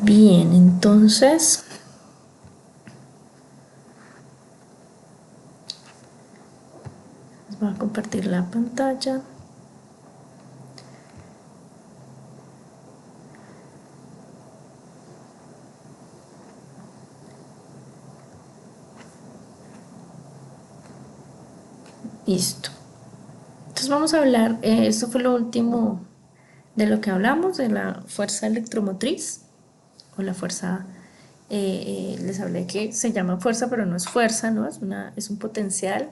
Bien, entonces voy a compartir la pantalla. Listo. Entonces vamos a hablar, esto fue lo último de lo que hablamos, de la fuerza electromotriz o la fuerza, les hablé que se llama fuerza, pero no es fuerza, ¿no? Es un potencial.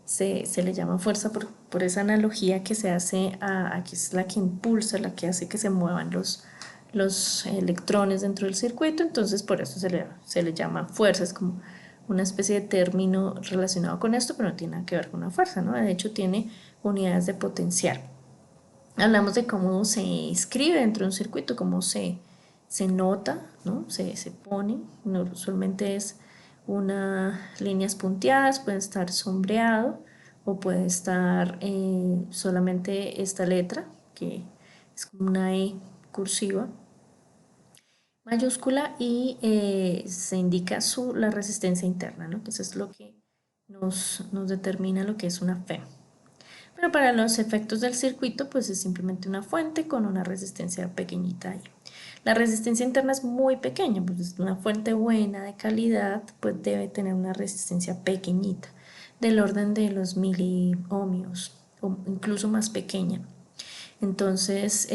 Se le llama fuerza por esa analogía que se hace a que es la que impulsa, la que hace que se muevan los electrones dentro del circuito. Entonces por eso se le llama fuerza. Es como una especie de término relacionado con esto, pero no tiene nada que ver con una fuerza, ¿no? De hecho tiene unidades de potencial. Hablamos de cómo se escribe dentro de un circuito, cómo se nota, ¿no? Se pone. No, usualmente es líneas punteadas, puede estar sombreado o puede estar solamente esta letra, que es como una E cursiva mayúscula, y se indica la resistencia interna, ¿no? Que eso es lo que nos determina lo que es una FEM. Pero para los efectos del circuito, pues es simplemente una fuente con una resistencia pequeñita ahí. La resistencia interna es muy pequeña, pues es una fuente buena, de calidad, pues debe tener una resistencia pequeñita, del orden de los miliohmios o incluso más pequeña. Entonces,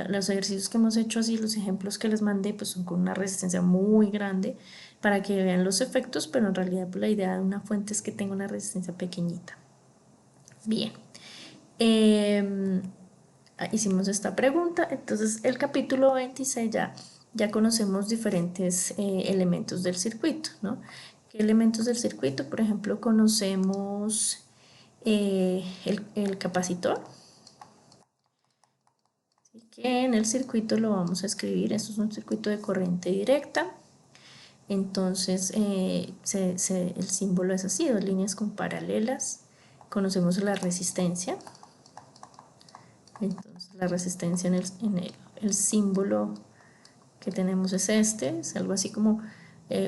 los ejercicios que hemos hecho así, los ejemplos que les mandé, pues son con una resistencia muy grande para que vean los efectos, pero en realidad pues, la idea de una fuente es que tenga una resistencia pequeñita. Bien. Eh, Hicimos esta pregunta, entonces el capítulo 26 ya conocemos diferentes elementos del circuito, ¿no? ¿Qué elementos del circuito? Por ejemplo, conocemos el capacitor, así que en el circuito lo vamos a escribir, esto es un circuito de corriente directa, entonces el símbolo es así, dos líneas con paralelas. Conocemos la resistencia. Entonces la resistencia el símbolo que tenemos es este, es algo así como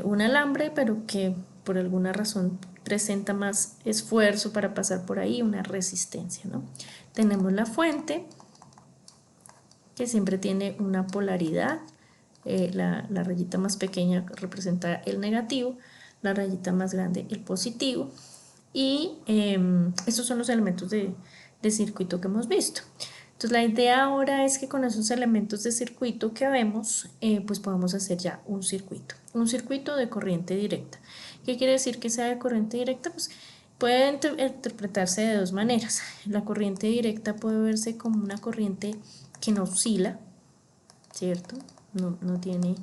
un alambre, pero que por alguna razón presenta más esfuerzo para pasar por ahí, una resistencia, ¿no? Tenemos la fuente, que siempre tiene una polaridad, la rayita más pequeña representa el negativo, la rayita más grande el positivo, y estos son los elementos de circuito que hemos visto. Entonces la idea ahora es que con esos elementos de circuito que vemos, pues podamos hacer ya un circuito de corriente directa. ¿Qué quiere decir que sea de corriente directa? Pues puede interpretarse de dos maneras. La corriente directa puede verse como una corriente que no oscila, ¿cierto? No tiene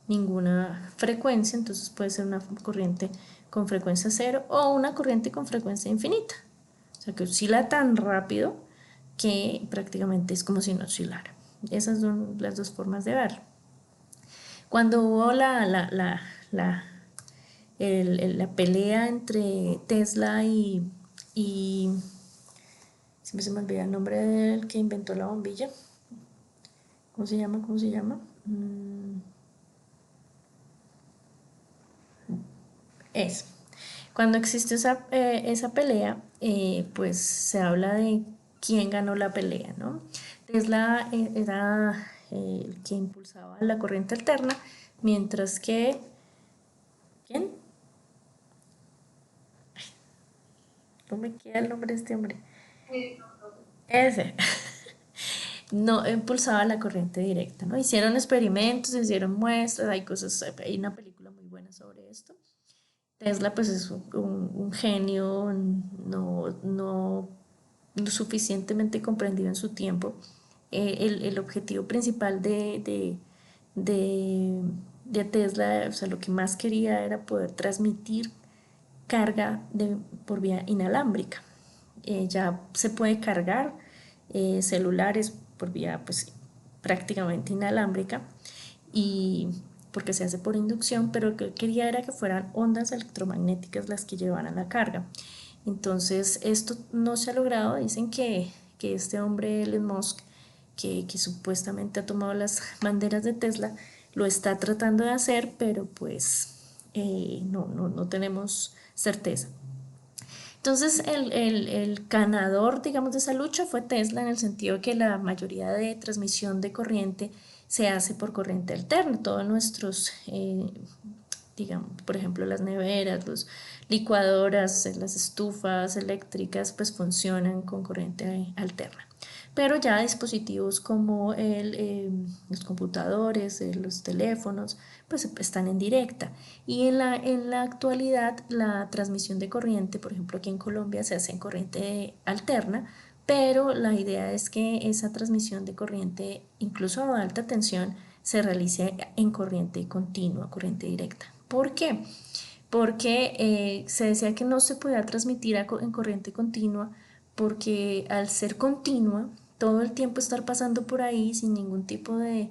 ninguna frecuencia, entonces puede ser una corriente con frecuencia cero o una corriente con frecuencia infinita. O sea que oscila tan rápido que prácticamente es como si no oscilara. Esas son las dos formas de verlo. Cuando hubo la pelea entre Tesla y siempre se me olvida el nombre del que inventó la bombilla. ¿Cómo se llama? ¿Cómo se llama? Es. Cuando existe esa pelea, pues se habla de quién ganó la pelea, ¿no? Tesla era el que impulsaba la corriente alterna, mientras que... ¿Quién? No me queda el nombre de este hombre. Ese. No impulsaba la corriente directa, ¿no? Hicieron experimentos, hicieron muestras, hay cosas, hay una película muy buena sobre esto. Tesla pues es un genio no suficientemente comprendido en su tiempo. El objetivo principal de, de Tesla, o sea, lo que más quería era poder transmitir carga por vía inalámbrica. Ya se puede cargar celulares por vía pues prácticamente inalámbrica, y porque se hace por inducción, pero lo que él quería era que fueran ondas electromagnéticas las que llevaran la carga. Entonces esto no se ha logrado, dicen que este hombre Elon Musk, que supuestamente ha tomado las banderas de Tesla, lo está tratando de hacer, pero pues no tenemos certeza. Entonces el ganador, digamos, de esa lucha fue Tesla, en el sentido de que la mayoría de transmisión de corriente se hace por corriente alterna. Todos nuestros, digamos, por ejemplo, las neveras, las licuadoras, las estufas eléctricas, pues funcionan con corriente alterna. Pero ya dispositivos como los computadores, los teléfonos, pues están en directa. Y en la actualidad la transmisión de corriente, por ejemplo aquí en Colombia se hace en corriente alterna, pero la idea es que esa transmisión de corriente, incluso a alta tensión, se realice en corriente continua, corriente directa. ¿Por qué? Porque se decía que no se podía transmitir en corriente continua porque al ser continua, todo el tiempo estar pasando por ahí sin ningún tipo de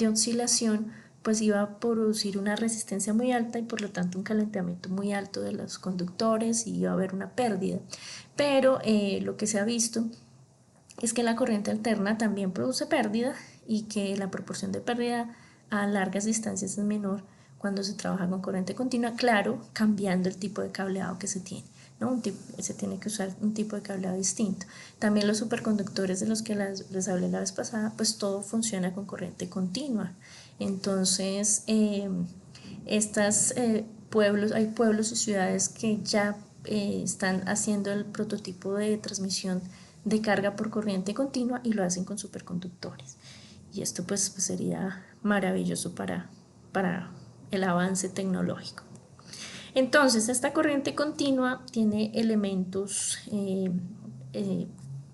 oscilación, pues iba a producir una resistencia muy alta y por lo tanto un calentamiento muy alto de los conductores y iba a haber una pérdida. Pero lo que se ha visto es que la corriente alterna también produce pérdida y que la proporción de pérdida a largas distancias es menor cuando se trabaja con corriente continua, claro, cambiando el tipo de cableado que se tiene. ¿No? Se tiene que usar un tipo de cableado distinto. También los superconductores de los que les hablé la vez pasada, pues todo funciona con corriente continua. Entonces, hay pueblos y ciudades que ya están haciendo el prototipo de transmisión de carga por corriente continua y lo hacen con superconductores. Y esto pues sería maravilloso para el avance tecnológico. Entonces, esta corriente continua tiene elementos,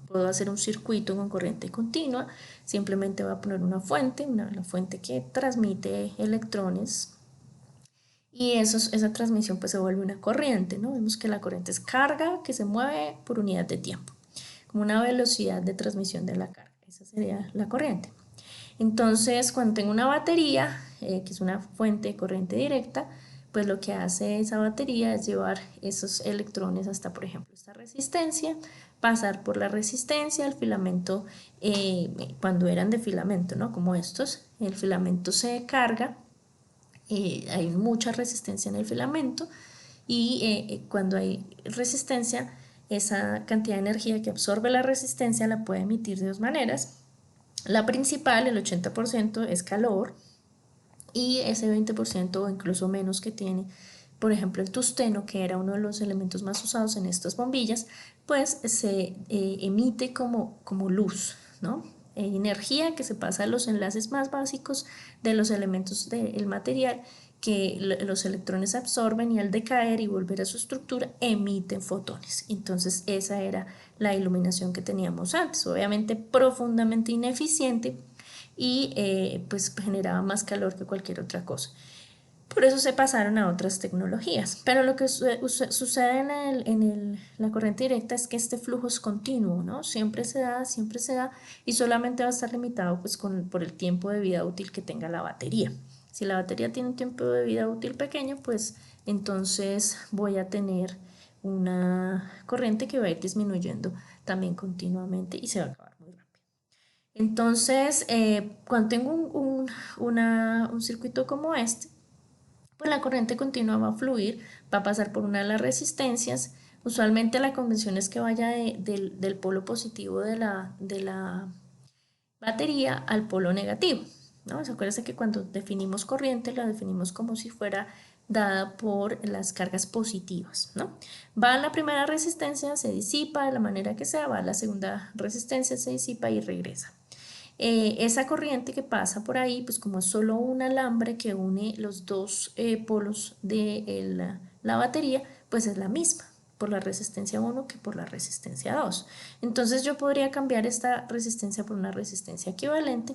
puedo hacer un circuito con corriente continua, simplemente voy a poner una fuente, la fuente que transmite electrones y esa transmisión pues se vuelve una corriente, ¿no? Vemos que la corriente es carga que se mueve por unidad de tiempo, como una velocidad de transmisión de la carga, esa sería la corriente. Entonces, cuando tengo una batería, que es una fuente de corriente directa, pues lo que hace esa batería es llevar esos electrones hasta, por ejemplo, esta resistencia, pasar por la resistencia, el filamento, cuando eran de filamento, ¿no? Como estos, el filamento se carga, hay mucha resistencia en el filamento y cuando hay resistencia, esa cantidad de energía que absorbe la resistencia la puede emitir de dos maneras. La principal, el 80%, es calor y ese 20% o incluso menos que tiene, por ejemplo, el tungsteno, que era uno de los elementos más usados en estas bombillas, pues se emite como luz, ¿no? Energía que se pasa a los enlaces más básicos de los elementos del material que los electrones absorben y al decaer y volver a su estructura emiten fotones. Entonces esa era la iluminación que teníamos antes, obviamente profundamente ineficiente y pues generaba más calor que cualquier otra cosa. Por eso se pasaron a otras tecnologías. Pero lo que sucede en la corriente directa es que este flujo es continuo, ¿no? Siempre se da y solamente va a estar limitado pues, por el tiempo de vida útil que tenga la batería. Si la batería tiene un tiempo de vida útil pequeño, pues entonces voy a tener una corriente que va a ir disminuyendo también continuamente y se va a acabar muy rápido. Entonces, cuando tengo un circuito como este, pues la corriente continua va a fluir, va a pasar por una de las resistencias. Usualmente la convención es que vaya del polo positivo de la batería al polo negativo, ¿no? Acuérdense que cuando definimos corriente la definimos como si fuera dada por las cargas positivas, ¿no? Va a la primera resistencia, se disipa de la manera que sea, va a la segunda resistencia, se disipa y regresa. Esa corriente que pasa por ahí, pues como es solo un alambre que une los dos polos de la batería, pues es la misma por la resistencia 1 que por la resistencia 2. Entonces yo podría cambiar esta resistencia por una resistencia equivalente,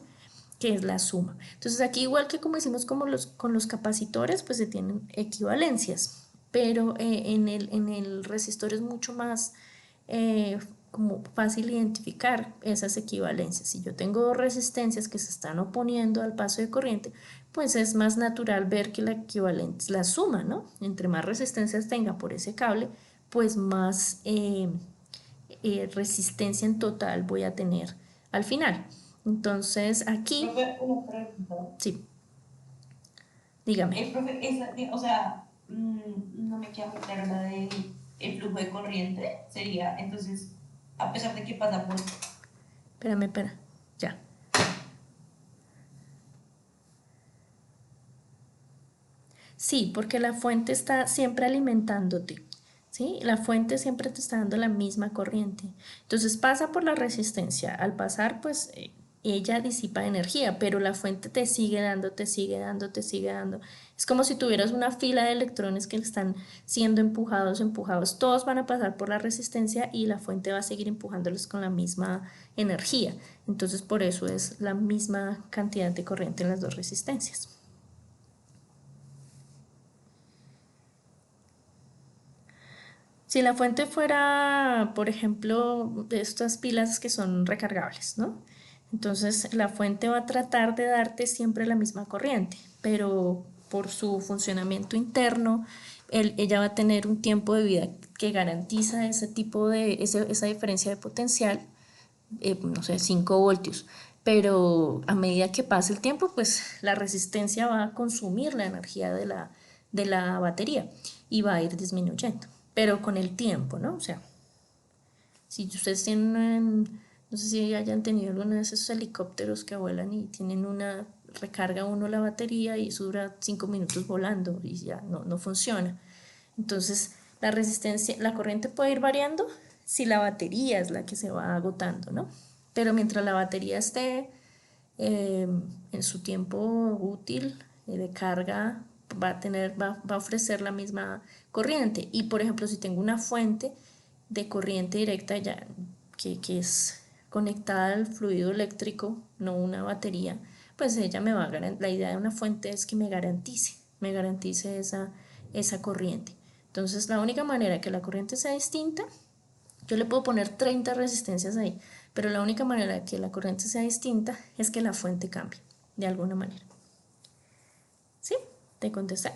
que es la suma. Entonces aquí igual que como hicimos con los capacitores, pues se tienen equivalencias, pero en el resistor es mucho más como fácil identificar esas equivalencias. Si yo tengo dos resistencias que se están oponiendo al paso de corriente, pues es más natural ver que la equivalente es la suma, ¿no? Entre más resistencias tenga por ese cable, pues más resistencia en total voy a tener al final. Entonces aquí, Profe, una pregunta. sí. Dígame. Profe, o sea, no me queda muy claro la de el flujo de corriente. Sería, entonces, a pesar de que pasa por... Espérame, espera. Ya. Sí, porque la fuente está siempre alimentándote, ¿sí? La fuente siempre te está dando la misma corriente. Entonces pasa por la resistencia. Al pasar, pues ella disipa energía, pero la fuente te sigue dando, te sigue dando, te sigue dando. Es como si tuvieras una fila de electrones que están siendo empujados, empujados. Todos van a pasar por la resistencia y la fuente va a seguir empujándolos con la misma energía. Entonces por eso es la misma cantidad de corriente en las dos resistencias. Si la fuente fuera, por ejemplo, de estas pilas que son recargables, ¿no? Entonces la fuente va a tratar de darte siempre la misma corriente, pero por su funcionamiento interno, ella va a tener un tiempo de vida que garantiza ese tipo de, esa diferencia de potencial, no sé, 5 voltios. Pero a medida que pasa el tiempo, pues la resistencia va a consumir la energía de la batería y va a ir disminuyendo, pero con el tiempo, ¿no? O sea, si ustedes tienen, no sé si hayan tenido alguna de esos helicópteros que vuelan y tienen una, recarga uno la batería y eso dura 5 minutos volando y ya no funciona. Entonces, la resistencia, la corriente puede ir variando si la batería es la que se va agotando, ¿no? Pero mientras la batería esté en su tiempo útil de carga, va a ofrecer la misma corriente. Y por ejemplo, si tengo una fuente de corriente directa ya que es conectada al fluido eléctrico, no una batería, pues ella me va a garantizar, la idea de una fuente es que me garantice esa corriente. Entonces la única manera que la corriente sea distinta, yo le puedo poner 30 resistencias ahí, pero la única manera que la corriente sea distinta es que la fuente cambie, de alguna manera. ¿Sí? ¿Te contesté?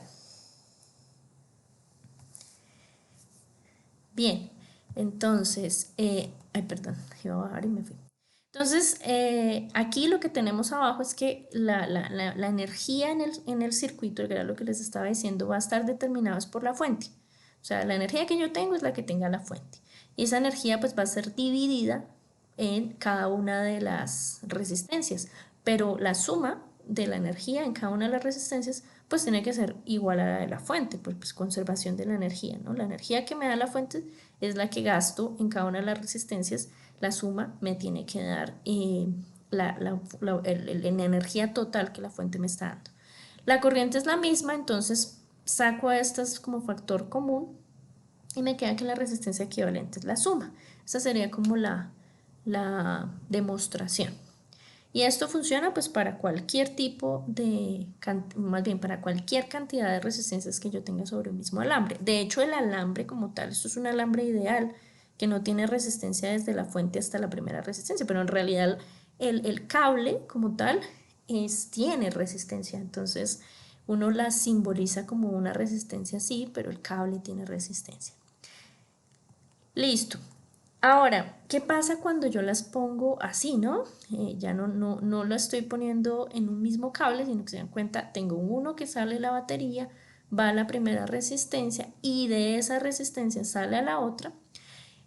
Bien, entonces, ay, perdón, iba a bajar y me fui. Entonces, aquí lo que tenemos abajo es que la energía en el circuito, que era lo que les estaba diciendo, va a estar determinada por la fuente. O sea, la energía que yo tengo es la que tenga la fuente. Y esa energía pues va a ser dividida en cada una de las resistencias. Pero la suma de la energía en cada una de las resistencias pues tiene que ser igual a la de la fuente, pues conservación de la energía, ¿no? La energía que me da la fuente es la que gasto en cada una de las resistencias, la suma me tiene que dar la energía total que la fuente me está dando. La corriente es la misma, entonces saco a estas como factor común y me queda que la resistencia equivalente es la suma. Esa sería como la demostración. Y esto funciona pues para cualquier tipo de, más bien para cualquier cantidad de resistencias que yo tenga sobre el mismo alambre. De hecho, el alambre como tal, esto es un alambre ideal que no tiene resistencia desde la fuente hasta la primera resistencia, pero en realidad el cable como tal tiene resistencia. Entonces uno la simboliza como una resistencia así, pero el cable tiene resistencia. Listo. Ahora, ¿qué pasa cuando yo las pongo así, no? Ya no la estoy poniendo en un mismo cable, sino que se dan cuenta, tengo uno que sale de la batería, va a la primera resistencia y de esa resistencia sale a la otra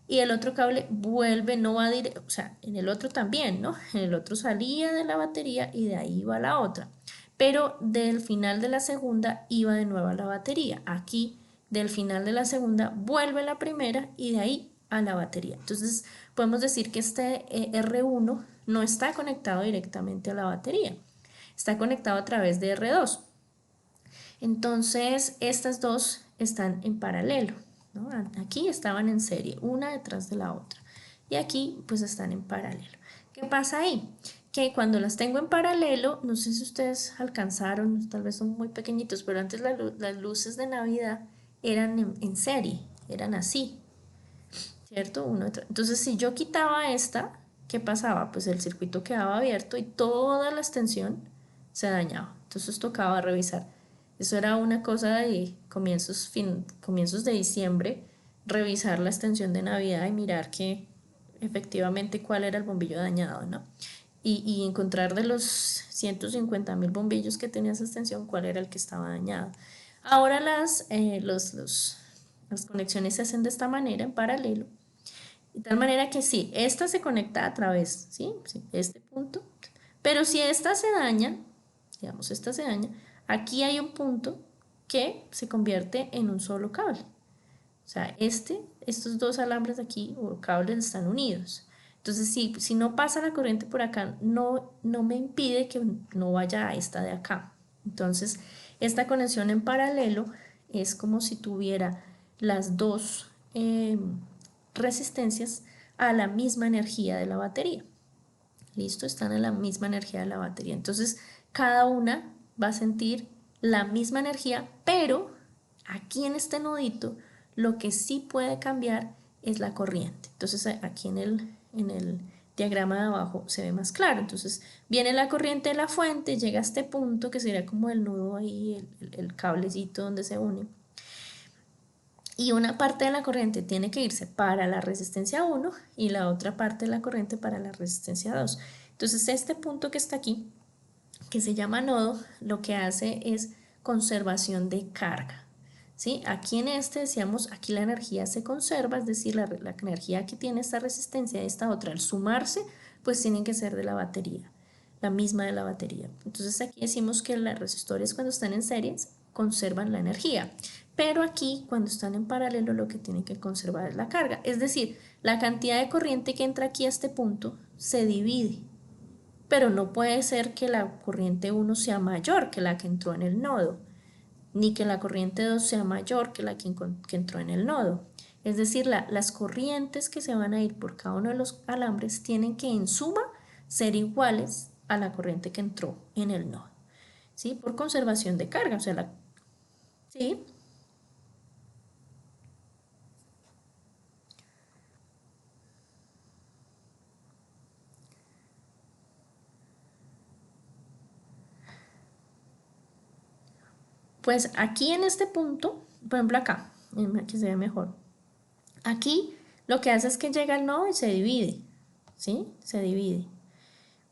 y el otro cable vuelve, no va directo, o sea, en el otro también, ¿no? En el otro salía de la batería y de ahí va a la otra. Pero del final de la segunda iba de nuevo a la batería. Aquí del final de la segunda vuelve la primera y de ahí a la batería. Entonces podemos decir que este R1 no está conectado directamente a la batería, está conectado a través de R2. Entonces estas dos están en paralelo, ¿no? Aquí estaban en serie, una detrás de la otra. Y aquí pues están en paralelo. ¿Qué pasa ahí? Que cuando las tengo en paralelo, no sé si ustedes alcanzaron, tal vez son muy pequeñitos, pero antes las luces de Navidad eran en serie, eran así, ¿cierto? Entonces, si yo quitaba esta, ¿qué pasaba? Pues el circuito quedaba abierto y toda la extensión se dañaba. Entonces tocaba revisar. Eso era una cosa de comienzos de diciembre, revisar la extensión de Navidad y mirar que efectivamente cuál era el bombillo dañado, ¿no? y encontrar de los 150.000 bombillos que tenía esa extensión cuál era el que estaba dañado. Ahora las conexiones se hacen de esta manera, en paralelo, de tal manera que sí, esta se conecta a través, ¿sí? Sí, este punto, pero si esta se daña, digamos, esta se daña, aquí hay un punto que se convierte en un solo cable. O sea, estos dos alambres de aquí o cables están unidos. Entonces, si no pasa la corriente por acá, no me impide que no vaya a esta de acá. Entonces, esta conexión en paralelo es como si tuviera las dos resistencias a la misma energía de la batería. ¿Listo? Están en la misma energía de la batería. Entonces, cada una va a sentir la misma energía, pero aquí en este nodito lo que sí puede cambiar es la corriente. Entonces, aquí en el diagrama de abajo se ve más claro. Entonces, viene la corriente de la fuente, llega a este punto que sería como el nudo ahí, el cablecito donde se une. Y una parte de la corriente tiene que irse para la resistencia 1 y la otra parte de la corriente para la resistencia 2. Entonces este punto que está aquí, que se llama nodo, lo que hace es conservación de carga. ¿Sí? Aquí en este decíamos, aquí la energía se conserva, es decir, la energía que tiene esta resistencia y esta otra, al sumarse, pues tienen que ser de la batería, la misma de la batería. Entonces aquí decimos que los resistores cuando están en series conservan la energía, pero aquí cuando están en paralelo lo que tienen que conservar es la carga, es decir, la cantidad de corriente que entra aquí a este punto se divide, pero no puede ser que la corriente 1 sea mayor que la que entró en el nodo, ni que la corriente 2 sea mayor que la que entró en el nodo. Es decir, las corrientes que se van a ir por cada uno de los alambres tienen que en suma ser iguales a la corriente que entró en el nodo, ¿sí? Por conservación de carga, o sea, ¿sí? Pues aquí en este punto, por ejemplo acá, que se ve mejor, aquí lo que hace es que llega al nodo y se divide, ¿sí? Se divide.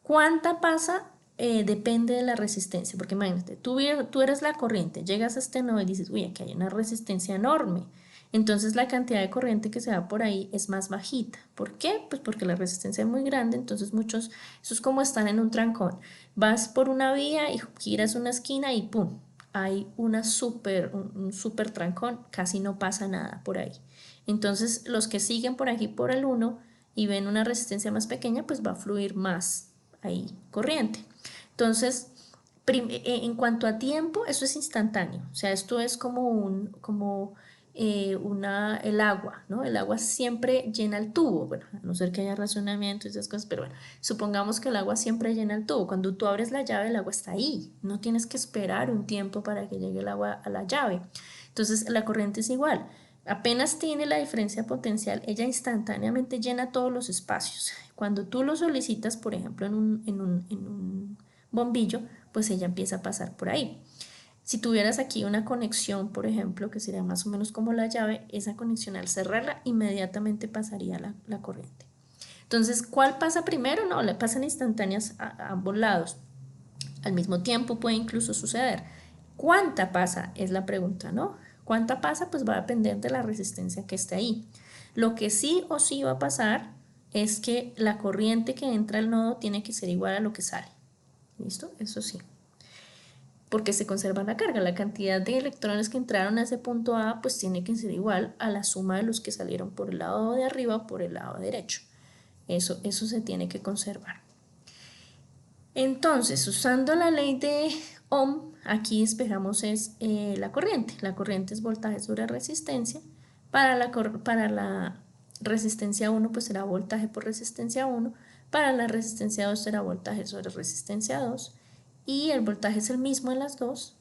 ¿Cuánta pasa? Depende de la resistencia, porque imagínate, tú eres la corriente, llegas a este nodo y dices, uy, aquí hay una resistencia enorme. Entonces la cantidad de corriente que se va por ahí es más bajita. ¿Por qué? Pues porque la resistencia es muy grande, entonces eso es como estar en un trancón. Vas por una vía y giras una esquina y ¡pum! Hay un super trancón, casi no pasa nada por ahí. Entonces los que siguen por aquí por el 1 y ven una resistencia más pequeña, pues va a fluir más ahí corriente. Entonces, en cuanto a tiempo, eso es instantáneo. O sea, esto es el agua, ¿no? El agua siempre llena el tubo. Bueno, a no ser que haya racionamiento y esas cosas, pero bueno, supongamos que el agua siempre llena el tubo. Cuando tú abres la llave, el agua está ahí. No tienes que esperar un tiempo para que llegue el agua a la llave. Entonces, la corriente es igual. Apenas tiene la diferencia potencial, ella instantáneamente llena todos los espacios. Cuando tú lo solicitas, por ejemplo, en un bombillo, pues ella empieza a pasar por ahí. Si tuvieras aquí una conexión, por ejemplo, que sería más o menos como la llave, esa conexión al cerrarla inmediatamente pasaría la corriente. Entonces, ¿cuál pasa primero? No, le pasan instantáneas a ambos lados. Al mismo tiempo puede incluso suceder. ¿Cuánta pasa? Es la pregunta, ¿no? ¿Cuánta pasa? Pues va a depender de la resistencia que esté ahí. Lo que sí o sí va a pasar es que la corriente que entra al nodo tiene que ser igual a lo que sale. ¿Listo? Eso sí. Porque se conserva la carga. La cantidad de electrones que entraron a ese punto A pues tiene que ser igual a la suma de los que salieron por el lado de arriba o por el lado derecho. Eso se tiene que conservar. Entonces, usando la ley de Ohm, aquí despejamos la corriente. La corriente es voltaje sobre resistencia. Para la resistencia 1, pues será voltaje por resistencia 1. Para la resistencia 2 será voltaje sobre resistencia 2. Y el voltaje es el mismo en las dos.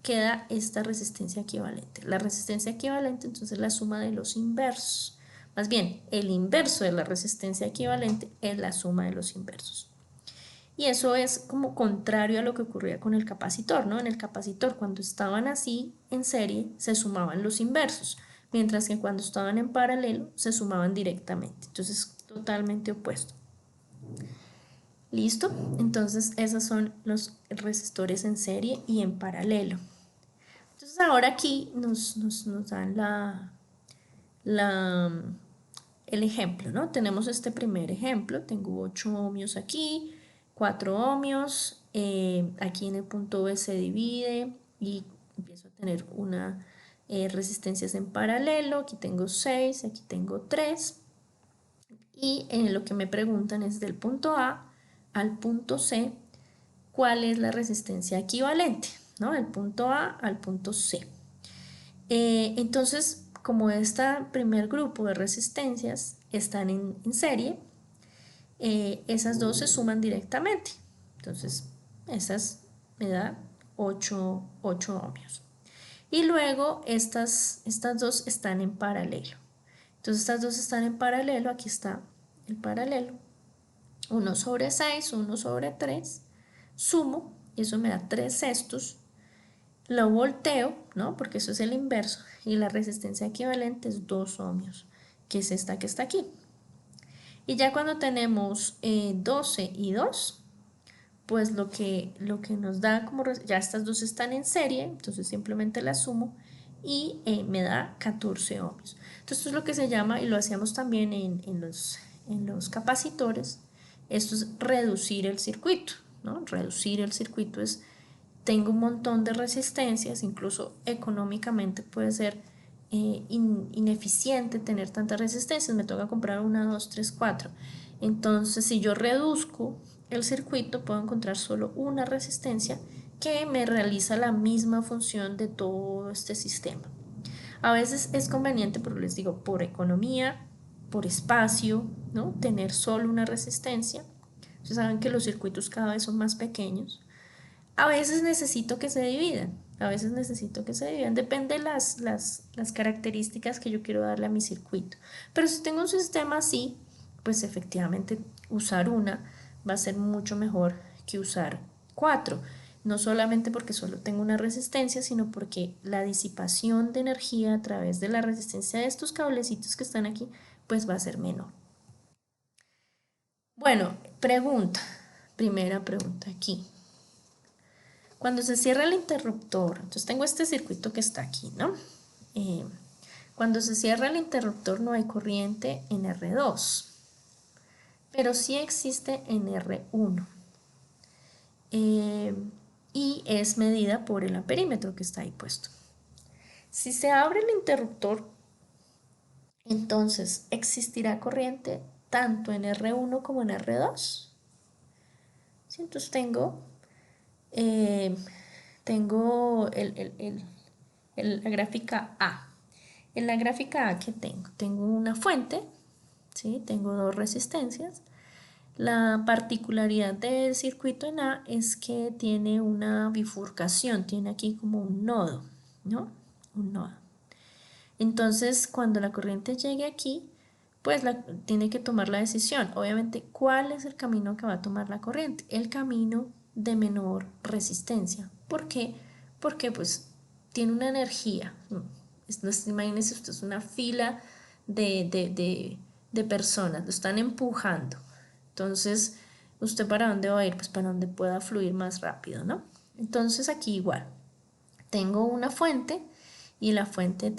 Queda esta resistencia equivalente. La resistencia equivalente, entonces, es la suma de los inversos. Más bien, el inverso de la resistencia equivalente es la suma de los inversos. Y eso es como contrario a lo que ocurría con el capacitor, ¿no? En el capacitor, cuando estaban así en serie, se sumaban los inversos, mientras que cuando estaban en paralelo, se sumaban directamente. Entonces, totalmente opuesto. ¿Listo? Entonces esos son los resistores en serie y en paralelo. Entonces ahora aquí nos dan la, el ejemplo, ¿no? Tenemos este primer ejemplo, tengo 8 ohmios aquí, 4 ohmios, aquí en el punto B se divide y empiezo a tener una resistencias en paralelo, aquí tengo 6, aquí tengo 3 y lo que me preguntan es del punto A al punto C, ¿cuál es la resistencia equivalente? ¿No? Del punto A al punto C. Entonces, como este primer grupo de resistencias están en serie, esas dos se suman directamente. Entonces, esas me da 8 ohmios. Y luego estas dos están en paralelo. Entonces, estas dos están en paralelo. Aquí está el paralelo. 1 sobre 6, 1 sobre 3. Sumo, y eso me da 3 sextos. Lo volteo, ¿no? Porque eso es el inverso. Y la resistencia equivalente es 2 ohmios, que es esta que está aquí. Y ya cuando tenemos 12 y 2, pues lo que nos da como, ya estas dos están en serie, entonces simplemente las sumo y me da 14 ohmios. Entonces esto es lo que se llama, y lo hacíamos también en los capacitores, esto es reducir el circuito, ¿no? Reducir el circuito es, tengo un montón de resistencias, incluso económicamente puede ser ineficiente tener tantas resistencias, me toca comprar 1, 2, 3, 4. Entonces, si yo reduzco el circuito, puedo encontrar solo una resistencia que me realiza la misma función de todo este sistema. A veces es conveniente, pero les digo, por economía, por espacio, ¿no? Tener solo una resistencia. Ustedes saben que los circuitos cada vez son más pequeños. A veces necesito que se dividan, depende de las características que yo quiero darle a mi circuito. Pero si tengo un sistema así, pues efectivamente usar una va a ser mucho mejor que usar 4. No solamente porque solo tengo una resistencia, sino porque la disipación de energía a través de la resistencia de estos cablecitos que están aquí, pues va a ser menor. Bueno, primera pregunta aquí. Cuando se cierra el interruptor, entonces tengo este circuito que está aquí, ¿no? Cuando se cierra el interruptor no hay corriente en R2, pero sí existe en R1 y es medida por el amperímetro que está ahí puesto. Si se abre el interruptor, entonces existirá corriente tanto en R1 como en R2. ¿Sí? Entonces tengo la gráfica A. En la gráfica A, ¿qué tengo? Tengo una fuente, ¿sí? Tengo dos resistencias. La particularidad del circuito en A es que tiene una bifurcación, tiene aquí como un nodo, ¿no? Un nodo. Entonces, cuando la corriente llegue aquí, pues tiene que tomar la decisión. Obviamente, ¿cuál es el camino que va a tomar la corriente? El camino de menor resistencia. ¿Por qué? Porque pues tiene una energía. Imagínense, esto es una fila de personas, lo están empujando. Entonces, ¿usted para dónde va a ir? Pues para donde pueda fluir más rápido, ¿no? Entonces aquí igual, tengo una fuente y la fuente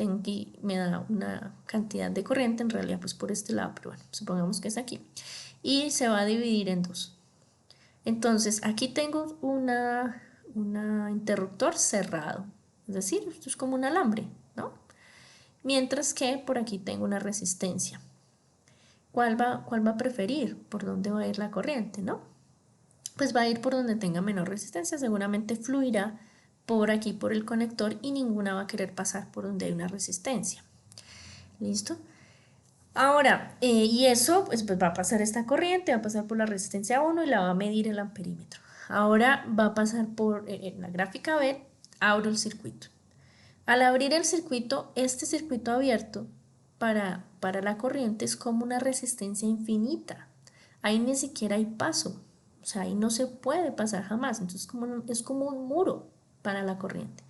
me da una cantidad de corriente, en realidad pues por este lado, pero bueno, supongamos que es aquí, y se va a dividir en dos. Entonces aquí tengo un interruptor cerrado, es decir, esto es como un alambre, ¿no? Mientras que por aquí tengo una resistencia. ¿Cuál va a preferir? ¿Por dónde va a ir la corriente, no? Pues va a ir por donde tenga menor resistencia, seguramente fluirá por aquí por el conector y ninguna va a querer pasar por donde hay una resistencia. ¿Listo? Ahora, y eso pues va a pasar esta corriente, va a pasar por la resistencia 1 y la va a medir el amperímetro. Ahora va a pasar por en la gráfica B, abro el circuito. Al abrir el circuito, este circuito abierto para la corriente es como una resistencia infinita. Ahí ni siquiera hay paso, o sea, ahí no se puede pasar jamás. Entonces es como un muro para la corriente.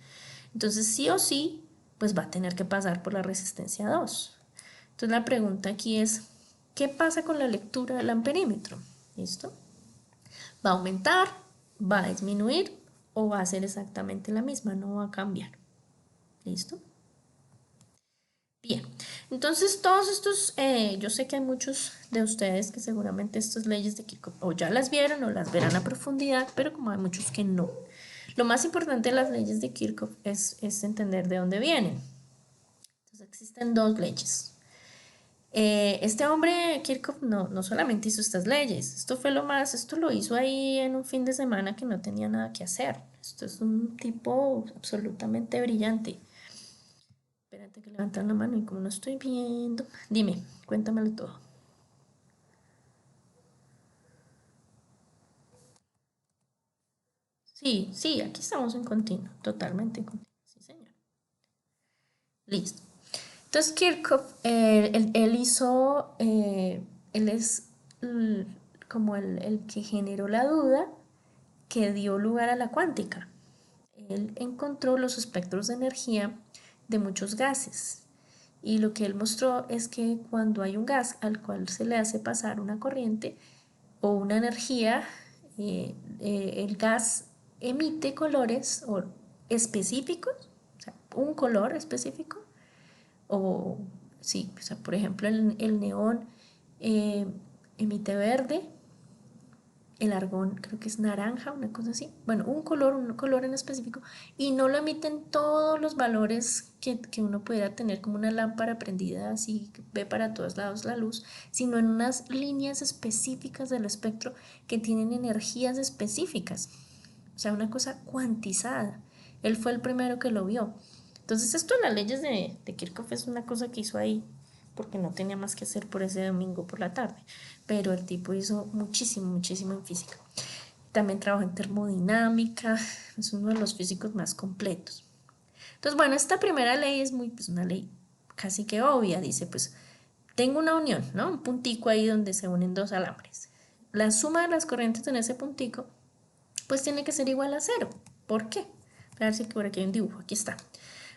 Entonces sí o sí, pues va a tener que pasar por la resistencia 2. Entonces la pregunta aquí es, ¿qué pasa con la lectura del amperímetro? ¿Listo? va a aumentar, va a disminuir o va a ser exactamente la misma, no va a cambiar. ¿Listo? Bien, entonces todos estos, yo sé que hay muchos de ustedes que seguramente estas leyes de Kirchhoff o ya las vieron o las verán a profundidad, pero como hay muchos que no. Lo más importante de las leyes de Kirchhoff es entender de dónde vienen. Entonces existen dos leyes. Este hombre, Kirchhoff, no solamente hizo estas leyes, esto lo hizo ahí en un fin de semana que no tenía nada que hacer. Esto es un tipo absolutamente brillante. Espérate que levantan la mano y como no estoy viendo. Dime, cuéntamelo todo. Sí, sí, aquí estamos en continuo, totalmente en continuo. Sí, señor. Listo. Entonces Kirchhoff, él hizo, él es como el que generó la duda que dio lugar a la cuántica. Él encontró los espectros de energía de muchos gases y lo que él mostró es que cuando hay un gas al cual se le hace pasar una corriente o una energía, el gas emite colores específicos, o sea, un color específico, o sí, o sea, por ejemplo el neón eh, emite verde, el argón creo que es naranja, una cosa así. Bueno, un color en específico. Y no lo emiten todos los valores que uno pudiera tener como una lámpara prendida así que ve para todos lados la luz, sino en unas líneas específicas del espectro que tienen energías específicas. O sea, una cosa cuantizada. Él fue el primero que lo vio. Entonces esto de las leyes de Kirchhoff es una cosa que hizo ahí porque no tenía más que hacer por ese domingo por la tarde. Pero el tipo hizo muchísimo, muchísimo en física. También trabajó en termodinámica, es uno de los físicos más completos. Entonces, bueno, esta primera ley es muy, pues una ley casi que obvia, dice, pues tengo una unión, ¿no? Un puntico ahí donde se unen dos alambres. La suma de las corrientes en ese puntico, pues tiene que ser igual a cero. ¿Por qué? A ver si por aquí hay un dibujo, aquí está.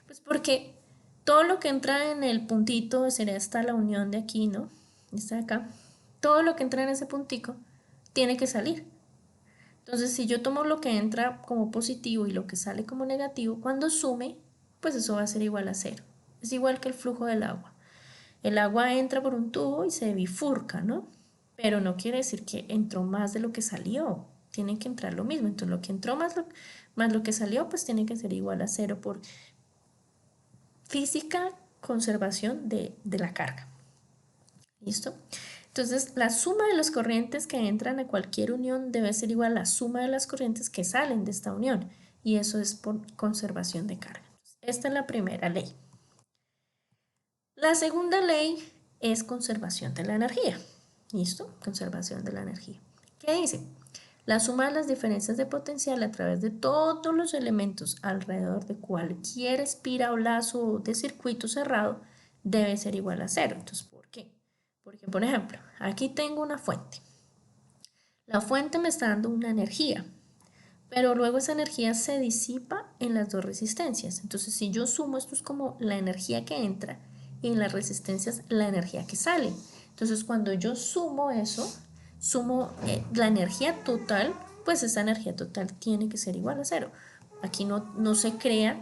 Pues porque todo lo que entra en el puntito, sería esta la unión de aquí, ¿no? Esta de acá. Todo lo que entra en ese puntico tiene que salir. Entonces, si yo tomo lo que entra como positivo y lo que sale como negativo, cuando sume, pues eso va a ser igual a cero. Es igual que el flujo del agua. El agua entra por un tubo y se bifurca, ¿no? Pero no quiere decir que entró más de lo que salió. Tiene que entrar lo mismo. Entonces, lo que entró más lo que salió, pues tiene que ser igual a cero por física, conservación de la carga. ¿Listo? Entonces, la suma de las corrientes que entran a cualquier unión debe ser igual a la suma de las corrientes que salen de esta unión. Y eso es por conservación de carga. Esta es la primera ley. La segunda ley es conservación de la energía. ¿Listo? Conservación de la energía. ¿Qué dice? La suma de las diferencias de potencial a través de todos los elementos alrededor de cualquier espira o lazo de circuito cerrado debe ser igual a cero. Entonces, ¿por qué? Porque, por ejemplo, aquí tengo una fuente. La fuente me está dando una energía, pero luego esa energía se disipa en las dos resistencias. Entonces, si yo sumo, esto es como la energía que entra y en las resistencias la energía que sale. Entonces, cuando yo sumo eso, sumo la energía total, pues esa energía total tiene que ser igual a cero. Aquí no se crea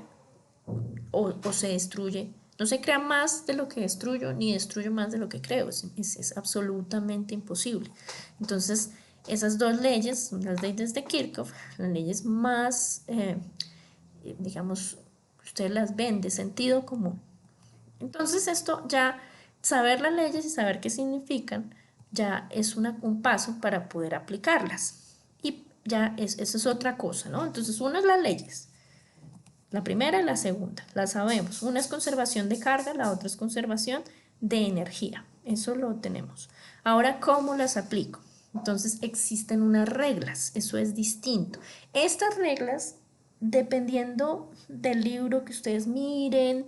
o se destruye. No se crea más de lo que destruyo, ni destruyo más de lo que creo. Es absolutamente imposible. Entonces, esas dos leyes, las leyes de Kirchhoff, las leyes más, digamos, ustedes las ven de sentido común. Entonces, esto ya, saber las leyes y saber qué significan, ya es un paso para poder aplicarlas. Y ya eso es otra cosa, ¿no? Entonces, una es las leyes. La primera y la segunda, la sabemos. Una es conservación de carga, la otra es conservación de energía. Eso lo tenemos. Ahora, ¿cómo las aplico? Entonces, existen unas reglas, eso es distinto. Estas reglas, dependiendo del libro que ustedes miren,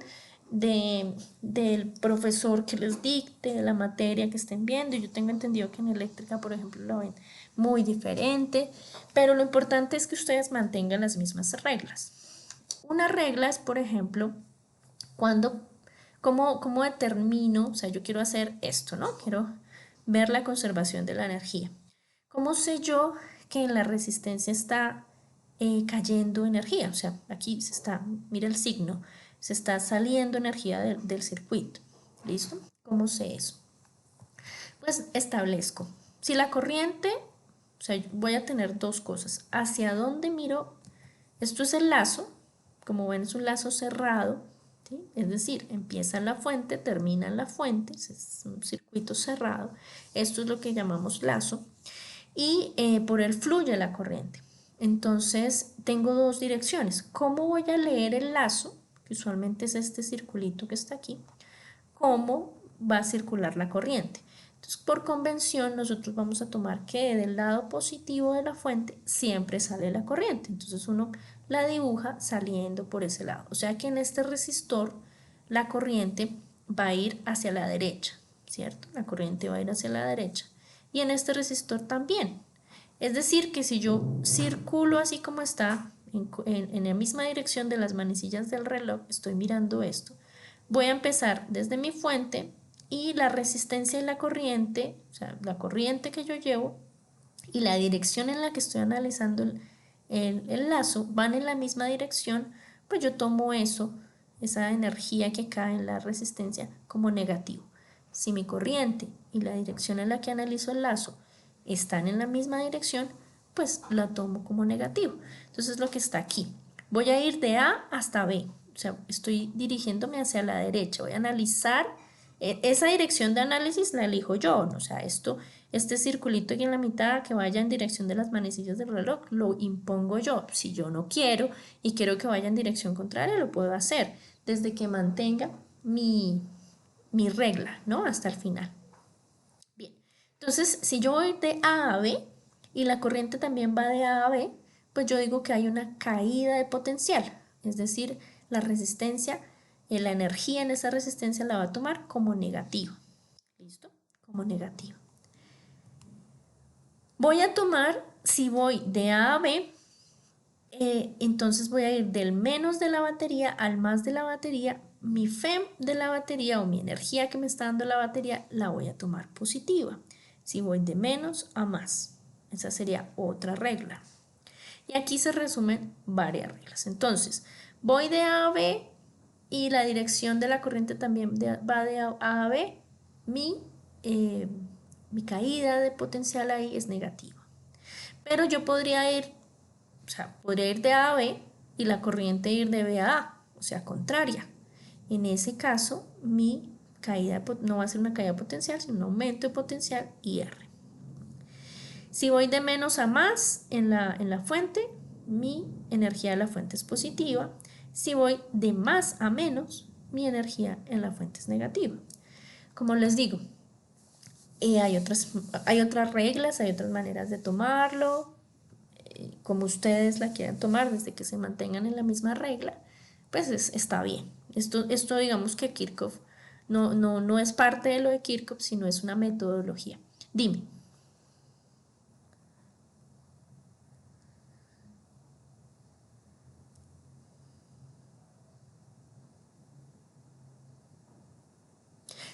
del profesor que les dicte, de la materia que estén viendo, yo tengo entendido que en eléctrica, por ejemplo, lo ven muy diferente, pero lo importante es que ustedes mantengan las mismas reglas. Una regla es, por ejemplo, cómo determino, o sea, yo quiero hacer esto, ¿no? Quiero ver la conservación de la energía. ¿Cómo sé yo que en la resistencia está cayendo energía, o sea, aquí se está, mira el signo, se está saliendo energía del circuito. ¿Listo? ¿Cómo sé eso? Pues establezco, si la corriente, o sea, voy a tener dos cosas, hacia dónde miro, esto es el lazo, como ven es un lazo cerrado, ¿sí? Es decir, empieza en la fuente, termina en la fuente, es un circuito cerrado, esto es lo que llamamos lazo, y por él fluye la corriente. Entonces tengo dos direcciones. ¿Cómo voy a leer el lazo? Que usualmente es este circulito que está aquí. ¿Cómo va a circular la corriente? Entonces, por convención, nosotros vamos a tomar que del lado positivo de la fuente siempre sale la corriente. Entonces uno la dibuja saliendo por ese lado. O sea que en este resistor la corriente va a ir hacia la derecha, ¿cierto? La corriente va a ir hacia la derecha. Y en este resistor también. Es decir, que si yo circulo así como está, en la misma dirección de las manecillas del reloj, estoy mirando esto, voy a empezar desde mi fuente y la resistencia y la corriente, o sea, la corriente que yo llevo y la dirección en la que estoy analizando el lazo van en la misma dirección, pues yo tomo eso, esa energía que cae en la resistencia como negativo. Si mi corriente y la dirección en la que analizo el lazo están en la misma dirección, pues la tomo como negativo. Entonces lo que está aquí, voy a ir de A hasta B, o sea, estoy dirigiéndome hacia la derecha, voy a analizar, esa dirección de análisis la elijo yo, ¿no? O sea, este circulito aquí en la mitad que vaya en dirección de las manecillas del reloj, lo impongo yo. Si yo no quiero y quiero que vaya en dirección contraria, lo puedo hacer, desde que mantenga mi regla, ¿no? Hasta el final. Bien, entonces si yo voy de A a B y la corriente también va de A a B, pues yo digo que hay una caída de potencial, es decir, la resistencia, la energía en esa resistencia la va a tomar como negativa. ¿Listo? Como negativa. Voy a tomar, si voy de A a B, entonces voy a ir del menos de la batería al más de la batería. Mi FEM de la batería o mi energía que me está dando la batería la voy a tomar positiva. Si voy de menos a más, esa sería otra regla. Y aquí se resumen varias reglas. Entonces, voy de A a B y la dirección de la corriente también va de A a B. Eh, mi caída de potencial ahí es negativa. Pero yo podría ir, o sea, podría ir de A a B y la corriente ir de B a A, o sea, contraria. En ese caso, mi caída no va a ser una caída potencial, sino un aumento de potencial IR. Si voy de menos a más en la fuente, mi energía de la fuente es positiva. Si voy de más a menos, mi energía en la fuente es negativa. Como les digo, hay otras reglas, hay otras maneras de tomarlo, como ustedes la quieran tomar, desde que se mantengan en la misma regla, pues está bien. Esto digamos que Kirchhoff no es parte de lo de Kirchhoff, sino es una metodología. Dime.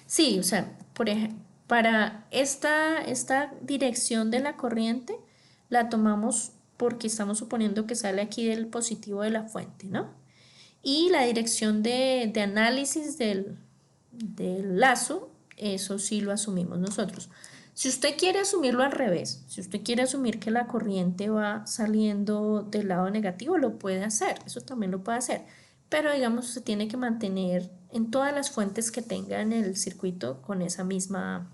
Sí, o sea, por ejemplo, para esta dirección de la corriente la tomamos porque estamos suponiendo que sale aquí del positivo de la fuente, ¿no? Y la dirección de análisis del lazo, eso sí lo asumimos nosotros. Si usted quiere asumirlo al revés, si usted quiere asumir que la corriente va saliendo del lado negativo, lo puede hacer, eso también lo puede hacer. Pero digamos, se tiene que mantener en todas las fuentes que tenga en el circuito con esa misma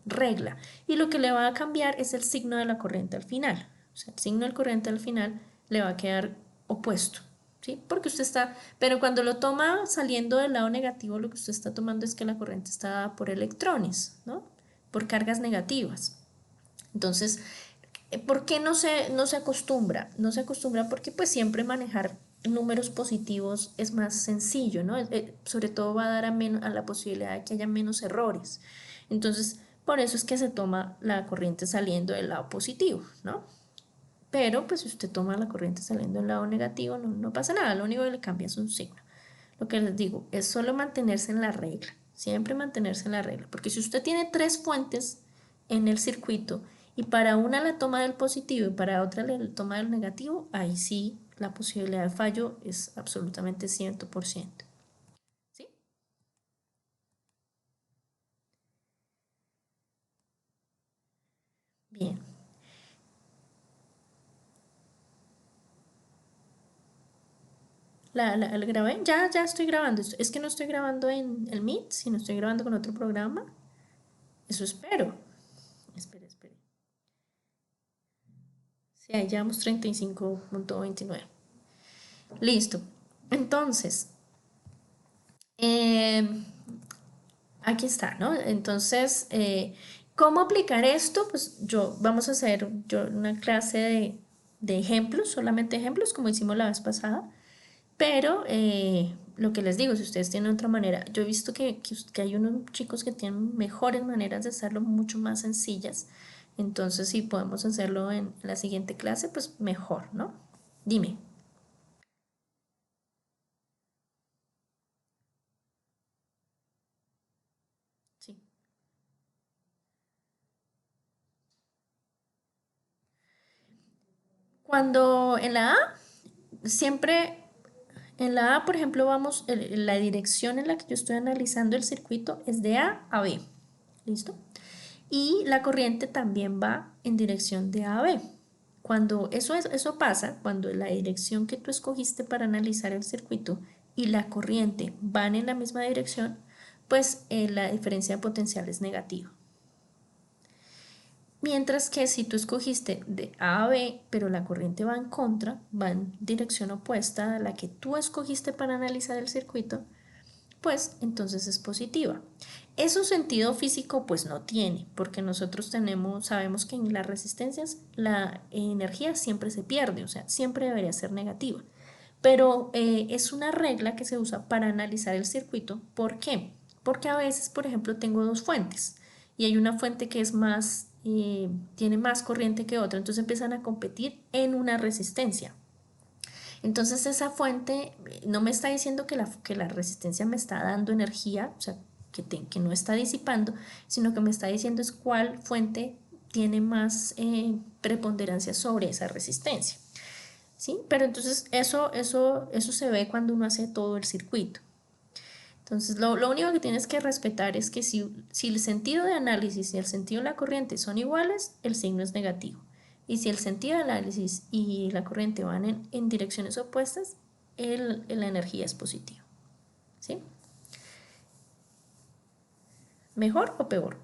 regla. Y lo que le va a cambiar es el signo de la corriente al final. O sea, el signo de la corriente al final le va a quedar opuesto, ¿sí? Porque usted está, pero cuando lo toma saliendo del lado negativo, lo que usted está tomando es que la corriente está dada por electrones, ¿no? Por cargas negativas. Entonces, ¿por qué no se acostumbra? No se acostumbra porque pues siempre manejar números positivos es más sencillo, ¿no? Sobre todo va a dar a la posibilidad de que haya menos errores. Entonces, por eso es que se toma la corriente saliendo del lado positivo, ¿no? Pero pues si usted toma la corriente saliendo del lado negativo, no pasa nada, lo único que le cambia es un signo. Lo que les digo es solo mantenerse en la regla, siempre mantenerse en la regla, porque si usted tiene tres fuentes en el circuito Y para una la toma del positivo y para otra la toma del negativo, ahí sí la posibilidad de fallo es absolutamente 100%. ¿Sí? Bien. ¿La grabé? Ya estoy grabando. Es que no estoy grabando en el Meet, sino estoy grabando con otro programa. Eso espero. Espere. Sí, ahí llevamos 35.29. Listo. Entonces, eh, aquí está, ¿no? Entonces, ¿cómo aplicar esto? Pues vamos a hacer una clase de ejemplos, solamente ejemplos, como hicimos la vez pasada. Pero lo que les digo, si ustedes tienen otra manera, yo he visto que hay unos chicos que tienen mejores maneras de hacerlo, mucho más sencillas. Entonces, si podemos hacerlo en la siguiente clase, pues mejor, ¿no? Dime. Sí. Cuando en la A, siempre en la A, por ejemplo, vamos, la dirección en la que yo estoy analizando el circuito es de A a B. ¿Listo? Y la corriente también va en dirección de A a B. Cuando eso pasa, cuando la dirección que tú escogiste para analizar el circuito y la corriente van en la misma dirección, pues la diferencia de potencial es negativa. Mientras que si tú escogiste de A a B, pero la corriente va en contra, va en dirección opuesta a la que tú escogiste para analizar el circuito, pues entonces es positiva. Eso sentido físico pues no tiene, porque nosotros sabemos que en las resistencias la energía siempre se pierde, o sea, siempre debería ser negativa. Pero es una regla que se usa para analizar el circuito. ¿Por qué? Porque a veces, por ejemplo, tengo dos fuentes y hay una fuente que es más, tiene más corriente que otra, entonces empiezan a competir en una resistencia. Entonces esa fuente no me está diciendo que la resistencia me está dando energía, o sea, que no está disipando, sino que me está diciendo es cuál fuente tiene más preponderancia sobre esa resistencia. ¿Sí? Pero entonces eso se ve cuando uno hace todo el circuito. Entonces lo único que tienes que respetar es que si el sentido de análisis y el sentido de la corriente son iguales, el signo es negativo. Y si el sentido de análisis y la corriente van en direcciones opuestas, la energía es positiva. ¿Sí? ¿Mejor o peor?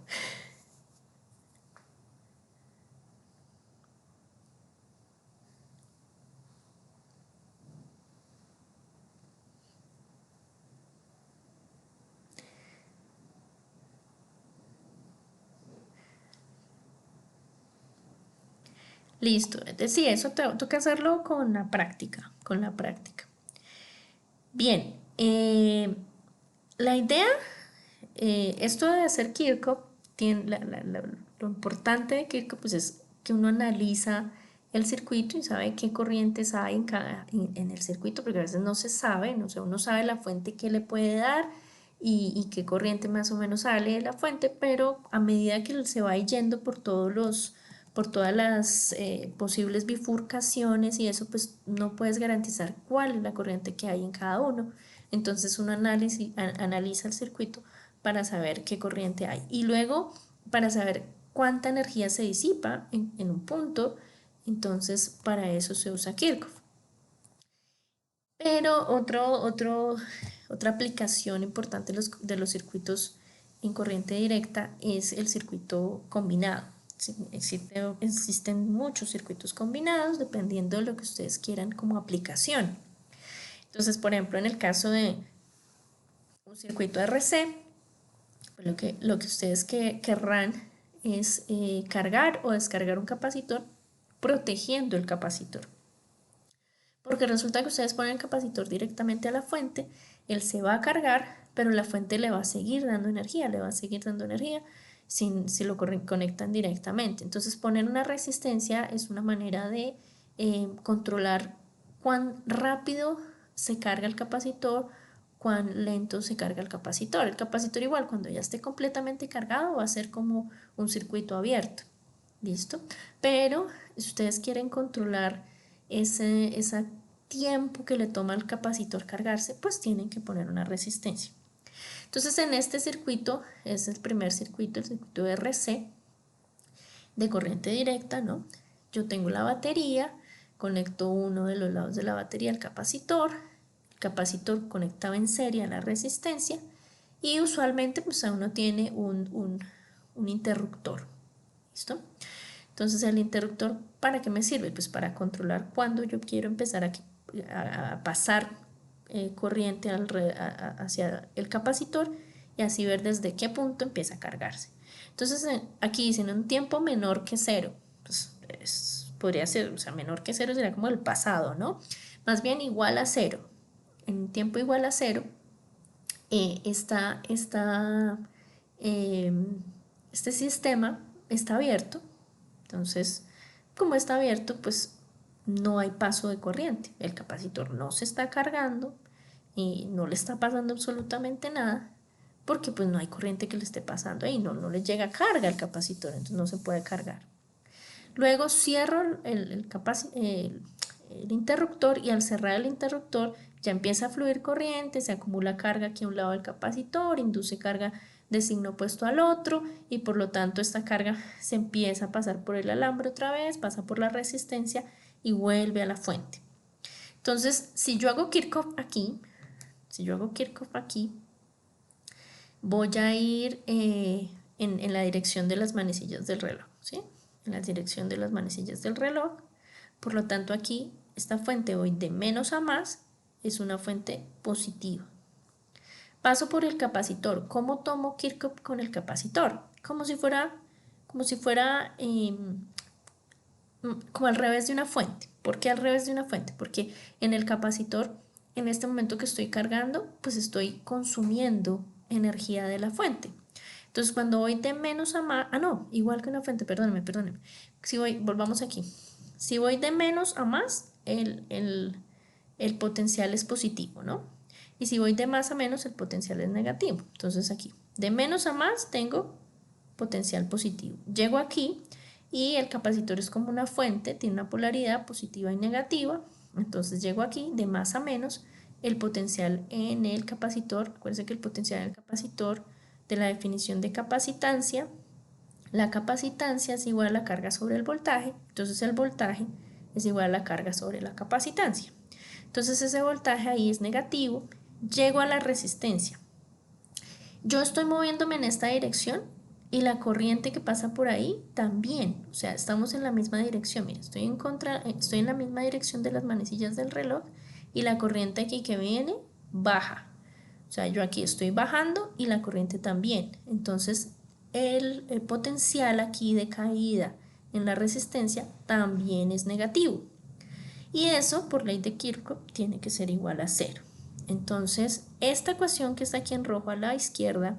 Listo. Sí, eso toca hacerlo con la práctica, con la práctica. Bien, la idea, esto de hacer Kirchhoff, lo importante de Kirchhoff pues es que uno analiza el circuito y sabe qué corrientes hay en el circuito, porque a veces no se sabe, no sé, uno sabe la fuente que le puede dar y qué corriente más o menos sale de la fuente, pero a medida que se va yendo por todas las posibles bifurcaciones y eso, pues no puedes garantizar cuál es la corriente que hay en cada uno. Entonces uno analiza el circuito para saber qué corriente hay y luego para saber cuánta energía se disipa en un punto, entonces para eso se usa Kirchhoff. Pero otra aplicación importante de los circuitos en corriente directa es el circuito combinado. Sí, existen muchos circuitos combinados dependiendo de lo que ustedes quieran como aplicación. Entonces, por ejemplo, en el caso de un circuito RC, pues lo que ustedes querrán es cargar o descargar un capacitor protegiendo el capacitor. Porque resulta que ustedes ponen el capacitor directamente a la fuente, él se va a cargar, pero la fuente le va a seguir dando energía, le va a seguir dando energía si lo conectan directamente. Entonces poner una resistencia es una manera de controlar cuán rápido se carga el capacitor, cuán lento se carga el capacitor. El capacitor igual cuando ya esté completamente cargado va a ser como un circuito abierto. ¿listo? Pero si ustedes quieren controlar ese tiempo que le toma al capacitor cargarse, pues tienen que poner una resistencia. Entonces en este circuito, es el primer circuito, el circuito RC, de corriente directa, ¿no? Yo tengo la batería, conecto uno de los lados de la batería al capacitor, el capacitor conectado en serie a la resistencia y usualmente pues uno tiene un interruptor, ¿listo? Entonces el interruptor, ¿para qué me sirve? Pues para controlar cuando yo quiero empezar a pasar corriente hacia el capacitor y así ver desde qué punto empieza a cargarse. Entonces aquí dicen un tiempo menor que cero, pues podría ser, o sea, menor que cero sería como el pasado, ¿no? Más bien igual a cero. En tiempo igual a cero eh, este sistema está abierto. Entonces, como está abierto, pues no hay paso de corriente. El capacitor no se está cargando y no le está pasando absolutamente nada porque pues no hay corriente que le esté pasando ahí, no le llega carga al capacitor, entonces no se puede cargar. Luego cierro el interruptor y al cerrar el interruptor ya empieza a fluir corriente, se acumula carga aquí a un lado del capacitor, induce carga de signo opuesto al otro y por lo tanto esta carga se empieza a pasar por el alambre otra vez, pasa por la resistencia y vuelve a la fuente. Entonces, si yo hago Kirchhoff aquí, voy a ir en la dirección de las manecillas del reloj, ¿sí? En la dirección de las manecillas del reloj. Por lo tanto, aquí esta fuente hoy de menos a más es una fuente positiva. Paso por el capacitor. ¿Cómo tomo Kirchhoff con el capacitor? Como si fuera como al revés de una fuente. ¿Por qué al revés de una fuente? Porque en el capacitor, en este momento que estoy cargando, pues estoy consumiendo energía de la fuente. Entonces cuando voy de menos a más, no, igual que una fuente, perdónenme. Si voy, volvamos aquí. Si voy de menos a más, el potencial es positivo, ¿no? Y si voy de más a menos, el potencial es negativo. Entonces aquí, de menos a más tengo potencial positivo. Llego aquí y el capacitor es como una fuente, tiene una polaridad positiva y negativa. Entonces llego aquí de más a menos, el potencial en el capacitor, acuérdense que el potencial en el capacitor de la definición de capacitancia, la capacitancia es igual a la carga sobre el voltaje, entonces el voltaje es igual a la carga sobre la capacitancia. Entonces ese voltaje ahí es negativo, llego a la resistencia. Yo estoy moviéndome en esta dirección y la corriente que pasa por ahí también, o sea, estamos en la misma dirección. Mira, estoy en la misma dirección de las manecillas del reloj y la corriente aquí que viene baja. O sea, yo aquí estoy bajando y la corriente también. Entonces, el potencial aquí de caída en la resistencia también es negativo. Y eso, por ley de Kirchhoff, tiene que ser igual a cero. Entonces, esta ecuación que está aquí en rojo a la izquierda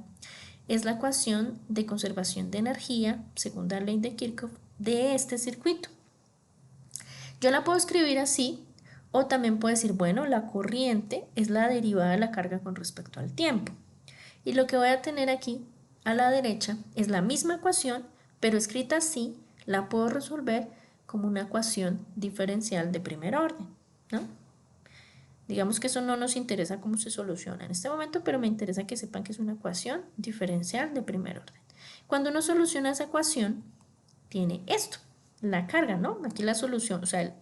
es la ecuación de conservación de energía, según la ley de Kirchhoff, de este circuito. Yo la puedo escribir así, o también puedo decir, bueno, la corriente es la derivada de la carga con respecto al tiempo. Y lo que voy a tener aquí a la derecha es la misma ecuación, pero escrita así, la puedo resolver como una ecuación diferencial de primer orden, ¿no? Digamos que eso no nos interesa cómo se soluciona en este momento, pero me interesa que sepan que es una ecuación diferencial de primer orden. Cuando uno soluciona esa ecuación, tiene esto, la carga, ¿no? Aquí la solución, o sea,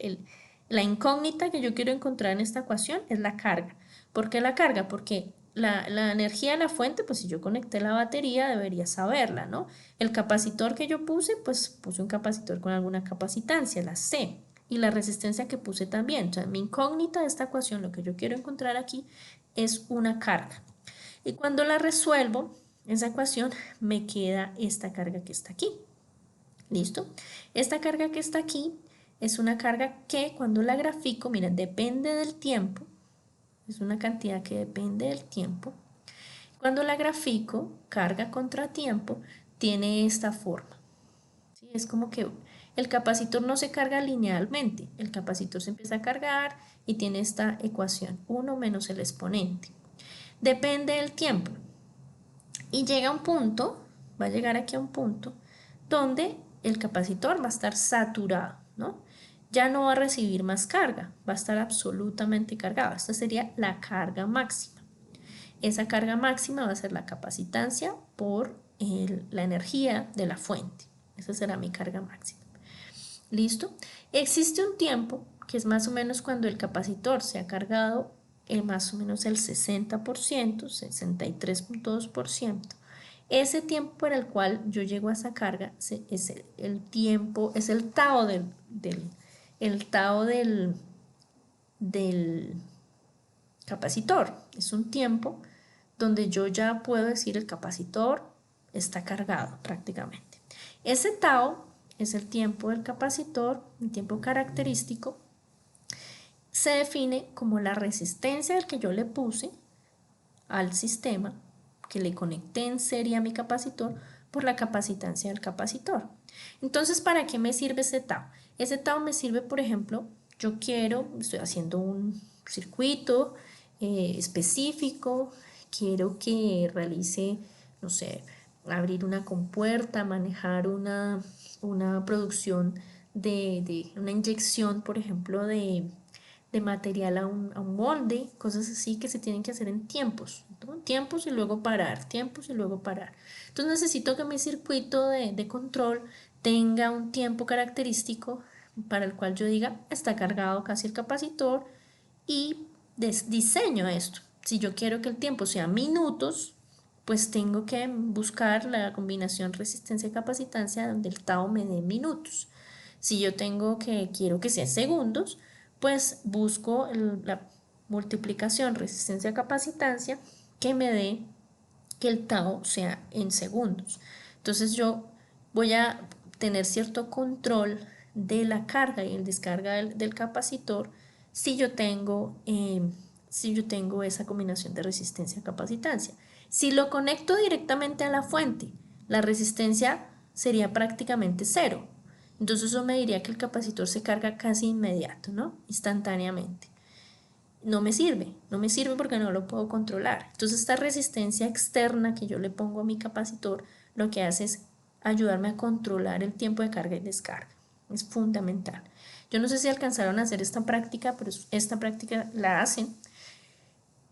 la incógnita que yo quiero encontrar en esta ecuación es la carga. ¿Por qué la carga? Porque la energía de la fuente, pues si yo conecté la batería debería saberla, ¿no? El capacitor que yo puse, pues puse un capacitor con alguna capacitancia, la C. Y la resistencia que puse también. O sea, mi incógnita de esta ecuación, lo que yo quiero encontrar aquí, es una carga. Y cuando la resuelvo, esa ecuación, me queda esta carga que está aquí. ¿Listo? Esta carga que está aquí es una carga que cuando la grafico, mira, depende del tiempo. Es una cantidad que depende del tiempo. Cuando la grafico, carga contra tiempo, tiene esta forma. ¿Sí? Es como que el capacitor no se carga linealmente. El capacitor se empieza a cargar y tiene esta ecuación, 1 menos el exponente. Depende del tiempo. Y llega a un punto, va a llegar aquí a un punto, donde el capacitor va a estar saturado, ¿no? Ya no va a recibir más carga, va a estar absolutamente cargado. Esta sería la carga máxima. Esa carga máxima va a ser la capacitancia por la energía de la fuente. Esa será mi carga máxima. ¿Listo? Existe un tiempo que es más o menos cuando el capacitor se ha cargado más o menos el 60%, 63.2%. Ese tiempo para el cual yo llego a esa carga es el tiempo, es el tau del capacitor. Es un tiempo donde yo ya puedo decir el capacitor está cargado prácticamente. Ese tau es el tiempo del capacitor, el tiempo característico, se define como la resistencia al que yo le puse al sistema, que le conecté en serie a mi capacitor, por la capacitancia del capacitor. Entonces, ¿para qué me sirve ese tau? Ese tau me sirve, por ejemplo, estoy haciendo un circuito específico, quiero que realice, no sé, abrir una compuerta, manejar una producción de una inyección, por ejemplo, de material a un molde, cosas así que se tienen que hacer en tiempos, ¿no? Tiempos y luego parar, tiempos y luego parar. Entonces necesito que mi circuito de control tenga un tiempo característico para el cual yo diga está cargado casi el capacitor y diseño esto. Si yo quiero que el tiempo sea minutos, pues tengo que buscar la combinación resistencia-capacitancia donde el tau me dé minutos. Si yo quiero que sea segundos, pues busco la multiplicación resistencia-capacitancia que me dé que el tau sea en segundos. Entonces yo voy a tener cierto control de la carga y el descarga del capacitor si yo tengo esa combinación de resistencia-capacitancia. Si lo conecto directamente a la fuente, la resistencia sería prácticamente cero. Entonces eso me diría que el capacitor se carga casi inmediato, ¿no? Instantáneamente. No me sirve porque no lo puedo controlar. Entonces esta resistencia externa que yo le pongo a mi capacitor lo que hace es ayudarme a controlar el tiempo de carga y descarga. Es fundamental. Yo no sé si alcanzaron a hacer esta práctica, pero esta práctica la hacen.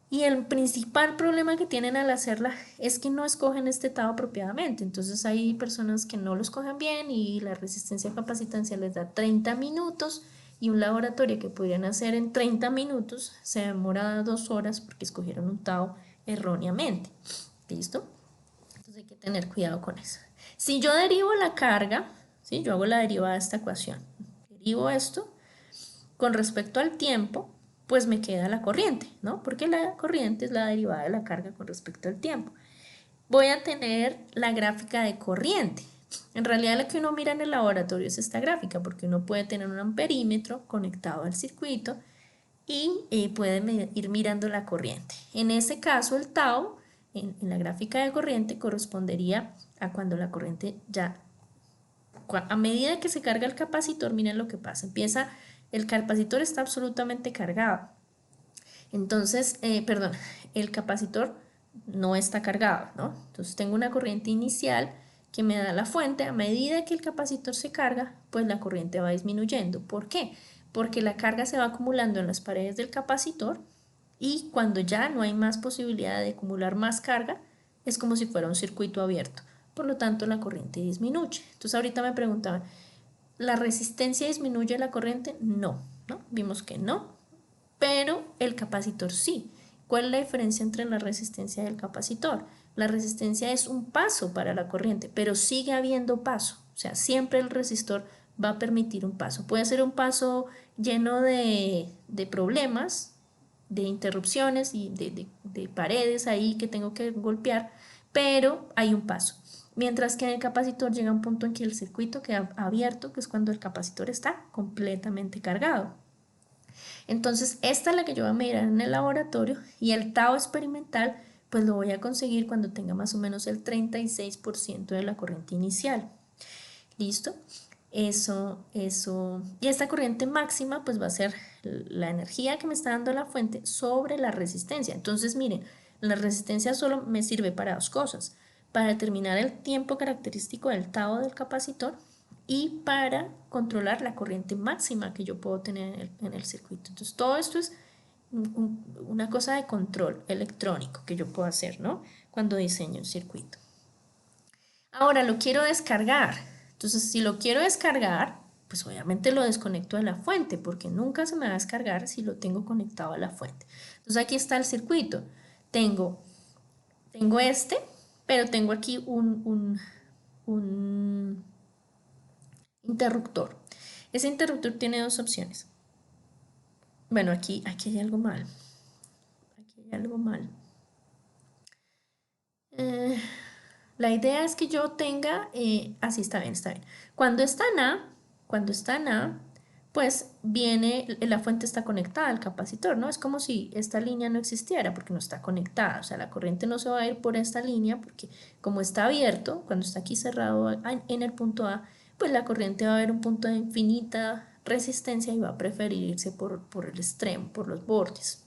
Y el principal problema que tienen al hacerla es que no escogen este tau apropiadamente. Entonces hay personas que no lo escogen bien y la resistencia capacitancia les da 30 minutos y un laboratorio que podrían hacer en 30 minutos se demora 2 horas porque escogieron un tau erróneamente. ¿Listo? Entonces hay que tener cuidado con eso. Si yo derivo la carga, ¿sí? Yo hago la derivada de esta ecuación. Derivo esto con respecto al tiempo, pues me queda la corriente, ¿no? Porque la corriente es la derivada de la carga con respecto al tiempo. Voy a tener la gráfica de corriente. En realidad lo que uno mira en el laboratorio es esta gráfica, porque uno puede tener un amperímetro conectado al circuito y puede ir mirando la corriente. En ese caso el tau en la gráfica de corriente correspondería a cuando la corriente a medida que se carga el capacitor, miren lo que pasa, el capacitor está absolutamente cargado. Entonces, el capacitor no está cargado, ¿no? Entonces tengo una corriente inicial que me da la fuente. A medida que el capacitor se carga, pues la corriente va disminuyendo. ¿Por qué? Porque la carga se va acumulando en las paredes del capacitor y cuando ya no hay más posibilidad de acumular más carga, es como si fuera un circuito abierto. Por lo tanto, la corriente disminuye. Entonces ahorita me preguntaban, ¿la resistencia disminuye la corriente? No, ¿no? Vimos que no, pero el capacitor sí. ¿Cuál es la diferencia entre la resistencia y el capacitor? La resistencia es un paso para la corriente, pero sigue habiendo paso. O sea, siempre el resistor va a permitir un paso. Puede ser un paso lleno de problemas, de interrupciones y de paredes ahí que tengo que golpear, pero hay un paso. Mientras que en el capacitor llega un punto en que el circuito queda abierto, que es cuando el capacitor está completamente cargado. Entonces, esta es la que yo voy a medir en el laboratorio y el tau experimental, pues lo voy a conseguir cuando tenga más o menos el 36% de la corriente inicial. ¿Listo? Eso. Y esta corriente máxima, pues va a ser la energía que me está dando la fuente sobre la resistencia. Entonces, miren, la resistencia solo me sirve para dos cosas. Para determinar el tiempo característico del tau del capacitor y para controlar la corriente máxima que yo puedo tener en el circuito. Entonces todo esto es una cosa de control electrónico que yo puedo hacer, ¿no? Cuando diseño un circuito. Ahora lo quiero descargar. Entonces, si lo quiero descargar, pues obviamente lo desconecto de la fuente, porque nunca se me va a descargar si lo tengo conectado a la fuente. Entonces aquí está el circuito. Tengo este, pero tengo aquí un interruptor. Ese interruptor tiene dos opciones. Bueno, aquí hay algo mal. Aquí hay algo mal. La idea es que yo tenga, así está bien, está bien. Cuando está en A, pues viene, la fuente está conectada al capacitor, ¿no? Es como si esta línea no existiera porque no está conectada, o sea, la corriente no se va a ir por esta línea porque como está abierto, cuando está aquí cerrado en el punto A, pues la corriente va a haber un punto de infinita resistencia y va a preferir irse por el extremo, por los bordes.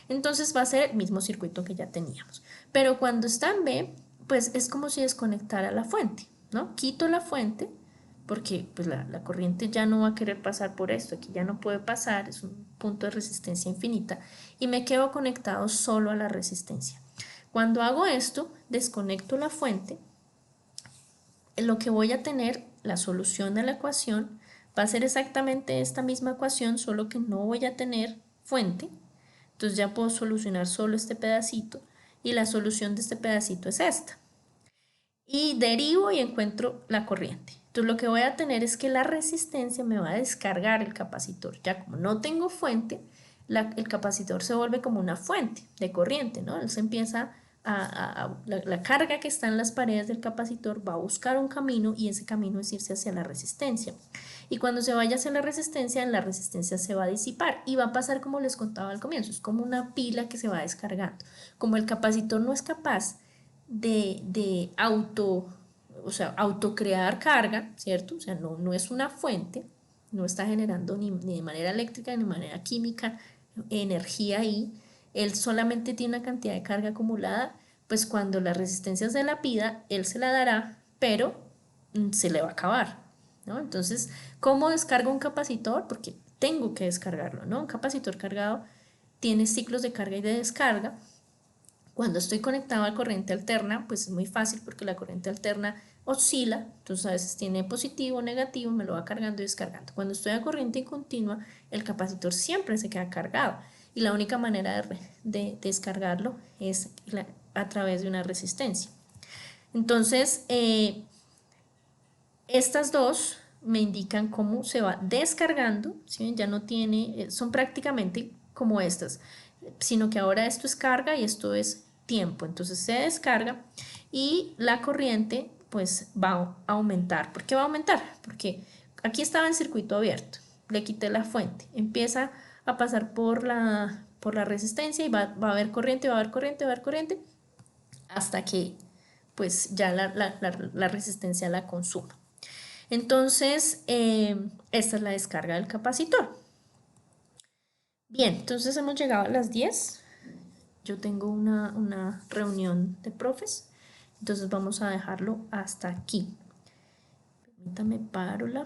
Entonces va a ser el mismo circuito que ya teníamos. Pero cuando está en B, pues es como si desconectara la fuente, ¿no? Quito la fuente porque pues la corriente ya no va a querer pasar por esto, aquí ya no puede pasar, es un punto de resistencia infinita y me quedo conectado solo a la resistencia. Cuando hago esto, desconecto la fuente, lo que voy a tener, la solución de la ecuación, va a ser exactamente esta misma ecuación, solo que no voy a tener fuente, entonces ya puedo solucionar solo este pedacito y la solución de este pedacito es esta. Y derivo y encuentro la corriente. Entonces lo que voy a tener es que la resistencia me va a descargar el capacitor. Ya como no tengo fuente, el capacitor se vuelve como una fuente de corriente, ¿no? Él se empieza la carga que está en las paredes del capacitor va a buscar un camino y ese camino es irse hacia la resistencia. Y cuando se vaya hacia la resistencia se va a disipar y va a pasar como les contaba al comienzo, es como una pila que se va descargando. Como el capacitor no es capaz de autocrear carga, ¿cierto? O sea, no es una fuente, no está generando ni de manera eléctrica ni de manera química energía ahí, él solamente tiene una cantidad de carga acumulada, pues cuando la resistencia se la pida, él se la dará, pero se le va a acabar, ¿no? Entonces, ¿cómo descargo un capacitor? Porque tengo que descargarlo, ¿no? Un capacitor cargado tiene ciclos de carga y de descarga. Cuando estoy conectado a corriente alterna, pues es muy fácil porque la corriente alterna oscila, entonces a veces tiene positivo o negativo, me lo va cargando y descargando. Cuando estoy a corriente continua, el capacitor siempre se queda cargado y la única manera de descargarlo es a través de una resistencia. Entonces, estas dos me indican cómo se va descargando, ¿sí? Ya no tiene, son prácticamente como estas, sino que ahora esto es carga y esto es tiempo. Entonces se descarga y la corriente pues va a aumentar. ¿Por qué va a aumentar? Porque aquí estaba en circuito abierto, le quité la fuente, empieza a pasar por la resistencia y va a haber corriente, va a haber corriente, va a haber corriente, hasta que pues ya la resistencia la consuma. Entonces, esta es la descarga del capacitor. Bien, entonces hemos llegado a las 10. Yo tengo una reunión de profes, entonces vamos a dejarlo hasta aquí. Permítame, paro la